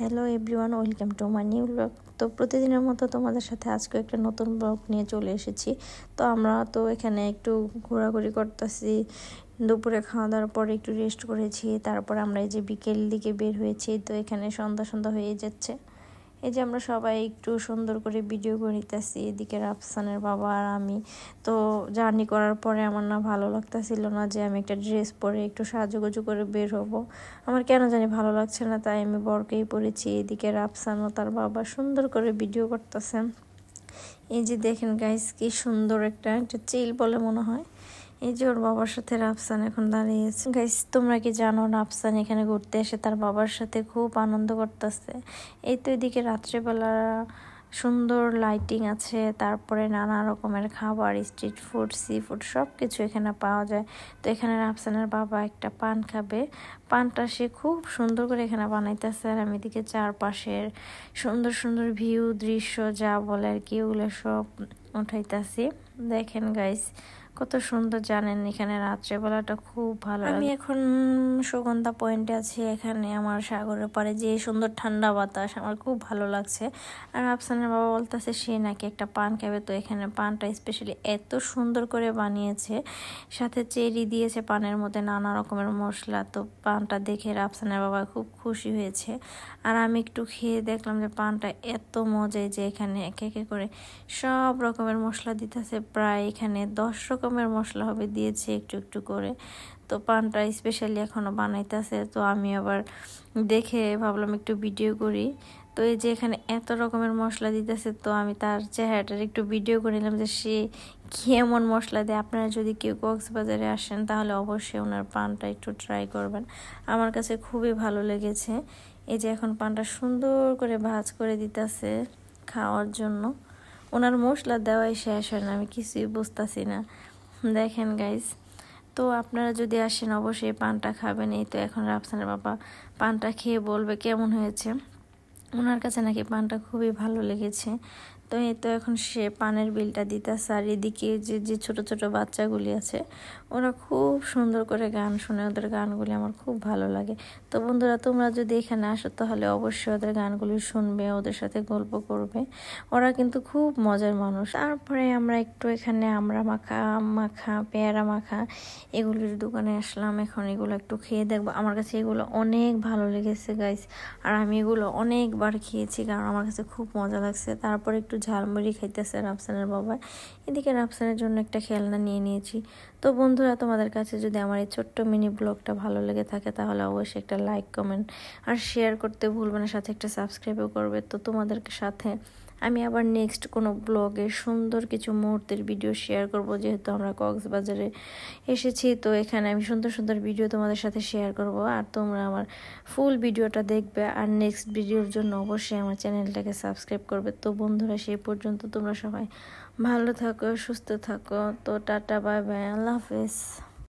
Hello everyone, welcome to my new blog. তো প্রতিদিনের মতো তোমাদের সাথে আজকে একটা নতুন ব্লগ নিয়ে চলে এসেছি। তো আমরা তো এখানে একটু ঘোরাঘুরি করতেছি, দুপুরে খাওয়া দাওয়ার পরে একটু রেস্ট করেছি, তারপর আমরা এই যে বিকেল দিকে বের হয়েছি। তো এখানে সন্ধ্যা সন্ধ্যা হয়ে যাচ্ছে, এই যে আমরা সবাই একটু সুন্দর করে ভিডিও করে নিতেছি, এদিকে রাফসানের বাবা আর আমি। তো জার্নি করার পরে আমার না ভালো লাগতেছিল না যে আমি একটা ড্রেস পরে একটু সাজুগুজু করে বের হব, আমার কেন জানি ভালো লাগছে না, তাই আমি বরকেই পরেছি। এদিকে রাফসান ও তার বাবা সুন্দর করে ভিডিও করতেছেন। এই যে দেখেন গাইস, কি সুন্দর একটা চিল বলে মনে হয়। এই যে ওর বাবার সাথে রাফসান এখন দাঁড়িয়েছে। গাইস, তোমরা কি জানো রাফসান এখানে ঘুরতে এসে তার বাবার সাথে খুব আনন্দ করতেছে। এই তো এদিকে রাত্রেবেলা সুন্দর লাইটিং আছে, তারপরে নানা রকমের খাবার, স্ট্রিট ফুড, সি ফুড সব কিছু এখানে পাওয়া যায়। তো এখানে রাফসানের বাবা একটা পান খাবে, পানটা সে খুব সুন্দর করে এখানে বানাইতেছে। আর আমি এদিকে চারপাশের সুন্দর সুন্দর ভিউ, দৃশ্য যা বলে আর কি, ওগুলো সব উঠাইতেছি। দেখেন গাইস, কত সুন্দর, জানেন এখানে রাত্রেবেলাটা খুব ভালো লাগে। আমি এখন সুগন্ধা পয়েন্টে আছি, এখানে আমার সাগরের পাড়ে যে সুন্দর ঠান্ডা বাতাস, আমার খুব ভালো লাগছে। আর আফসানের বাবা বলতেছে সে নাকি একটা পান খাবে। তো এখানে পানটা স্পেশালি এত সুন্দর করে বানিয়েছে, সাথে চেরি দিয়েছে পানের মধ্যে, নানা রকমের মশলা। তো পানটা দেখে আফসানের বাবা খুব খুশি হয়েছে। আর আমি একটু খেয়ে দেখলাম যে পানটা এত মজাই, যে এখানে একে একে করে সব রকমের মশলা দিতেছে, প্রায় এখানে 10 রকমের মশলা হবে দিয়েছে একটু একটু করে। তো পানটা স্পেশালি এখনো বানাইতেছে। তো আমি আবার দেখে ভাবলাম একটু ভিডিও করি। তো এই যে এখানে এত রকমের মশলা দিতেছে, তো আমি তার চেহারাটার একটু ভিডিও করে নিলাম যে সে কি এমন মশলা দেয়। আপনারা যদি কেউ কক্সবাজারে আসেন তাহলে অবশ্যই ওনার পানটা একটু ট্রাই করবেন, আমার কাছে খুবই ভালো লেগেছে। এই যে এখন পানটা সুন্দর করে ভাজ করে দিতেছে খাওয়ার জন্য। ওনার মশলা দেওয়াই শেষ হয় না, আমি কিছুই বুঝতেছি না। দেখেন গাইস, তো আপনারা যদি আসেন অবশ্যই পানটা খাবেন। এই তো এখন রাফসানের বাবা পানটা খেয়ে বলবে কেমন হয়েছে। ওনার কাছে নাকি পানটা খুবই ভালো লেগেছে। তো এই তো এখন সে পানের বিলটা দিতেছে। আর এদিকে যে যে ছোট ছোট বাচ্চাগুলি আছে, ওরা খুব সুন্দর করে গান শুনে, ওদের গানগুলি আমার খুব ভালো লাগে। তো বন্ধুরা, তোমরা যদি এখানে আসো তাহলে অবশ্যই ওদের গানগুলি শুনবে, ওদের সাথে গল্প করবে, ওরা কিন্তু খুব মজার মানুষ। তারপরে আমরা একটু এখানে আমরা মাখা, আম মাখা, পেয়ারা মাখা এগুলির দোকানে আসলাম। এখন এগুলো একটু খেয়ে দেখবো, আমার কাছে এগুলো অনেক ভালো লেগেছে গাইস। আর আমি এগুলো অনেকবার খেয়েছি, কারণ আমার কাছে খুব মজা লাগছে। তারপর একটু ঝালমুড়ি খাইতেছে রাফসানের বাবা, এদিকে রাফসানের জন্য একটা খেলনা নিয়ে নিয়েছি। তো বন্ধুরা, তোমাদের কাছে যদি আমার এই ছোট্ট মিনি ব্লগটা ভালো লেগে থাকে তাহলে অবশ্যই একটা লাইক, কমেন্ট আর শেয়ার করতে ভুলবে না, সাথে একটা সাবস্ক্রাইবও করবে। তো তোমাদের সাথে আমি আবার নেক্সট কোনো ব্লগে সুন্দর কিছু মুহূর্তের ভিডিও শেয়ার করব, যেহেতু আমরা কক্সবাজারে এসেছি। তো এখানে আমি সুন্দর সুন্দর ভিডিও তোমাদের সাথে শেয়ার করব, আর তোমরা আমার ফুল ভিডিওটা দেখবে। আর নেক্সট ভিডিওর জন্য অবশ্যই আমার চ্যানেলটাকে সাবস্ক্রাইব করবে। তো বন্ধুরা, সেই পর্যন্ত তোমরা সবাই ভালো থাকো, সুস্থ থাকো। তো টাটা, বাই বাই, আল্লাহ হাফেজ।